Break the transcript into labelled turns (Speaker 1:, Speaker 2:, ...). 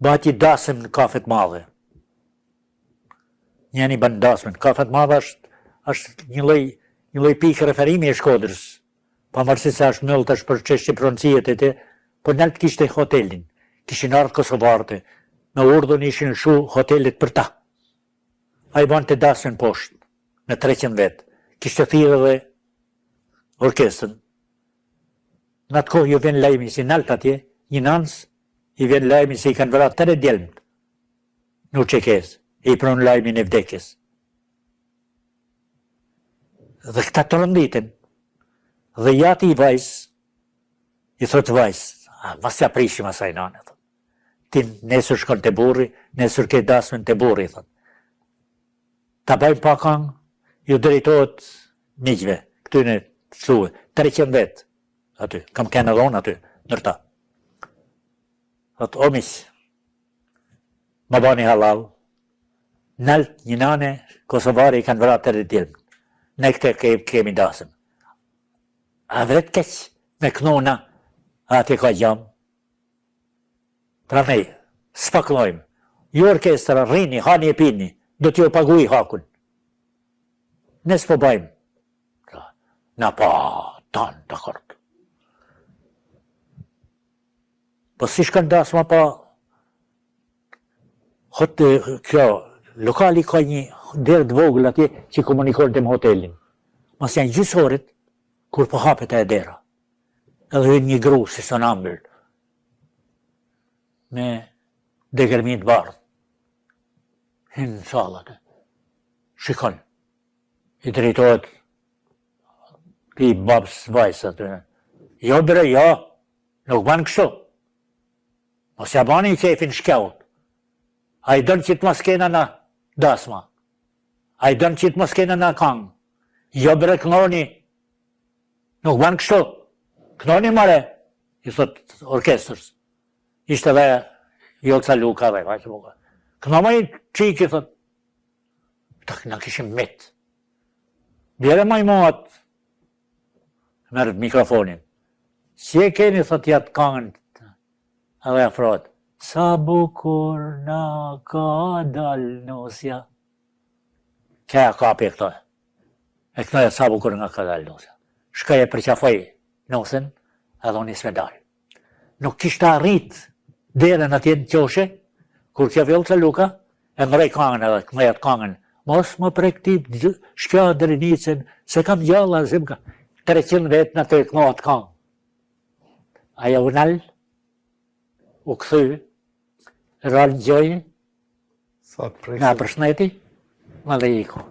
Speaker 1: bati dasëm në kafet madhe. Njeni bën dasëm në kafet madhe është një lloj pikë referimi e Shkodrës. Pavarësisht se është mëllë tash për çështje proncijet e te, por nalt kishte hotelin. Kishin ardhur kosovarët. Me urdhën ishin shu hotelit për ta. Ai bante dasën poshtë, në 300 vetë. Kishte thirrë edhe orkestrën. Në atë kohë ju vjen lajmi si nalt atje, një nans, i vjen lajmi se i kanë vrarë 3 djelmt. Në Uçekes, i pron lajmin e vdekjes. Dhe këta të rënditen. Dhe jati i vajzë, i thotë vajzë, mas ja prishim asaj nane, thotë. Ti nesër shkon të burri, nesër ke dasmën të burri, thotë. Ta bajmë pakan, ju drejtohet miqve, këtyne të thuë, 300 vetë, aty, kam kene dhonë aty, nërta. Thotë, o miqë, ma bani halal, nalt një nane, Kosovari i kanë vëra të rëdjelmë, ne këte kemi dasëm. A vret keq me knona, ati ka gjam. Pra nej, spaklojmë. Ju orkestra, rrini, hani e pini, do t'ju paguj hakun. Ne s'po bajmë. Na pa, tanë, dakord. Po si shkën dasma pa, kjo, lokali ka një derë të vogël atje që komunikon të më hotelin. Mas janë gjysorit, kur po hapet e dera. Edhe hyn një gru si sonambël, me degërmin të bardhë. Hyn në sallat. Shikon. I drejtohet pi babës vajzë aty. Jo bre, jo. Nuk ban kështu. Mos ja bani i kefin shkjaut. A i dënë që të mos kena na dasma. A i dënë që të mos kena na kangë. Jo bre, knoni. Nuk ban kështu, knoni mare, i thot orkestrës. Ishte dhe Jolca Luka dhe, knoma i qiki, thot, na kishim met. Bjere maj mohat, merë mikrofonin. Si e keni, thot, jatë kangën, edhe afrot, sa bukur na ka dal nosja. Kja kapi e këtoj. E këtoj e sa bukur na ka dal nosja. Shkaj e përqafoj nosën, edhe unë isme dalë. Nuk kishtë arrit derën atje në qoshe, kur kjo Vjollca Luka, e mrej kangën edhe, këmejat kangën, mos më prektip, shkja dërinicën, se kam gjalla, zim ka, 300 vetë në të këmohat kangë. Aja u nalë, u këthy, rallë në gjojë, nga përshneti, më dhe iku.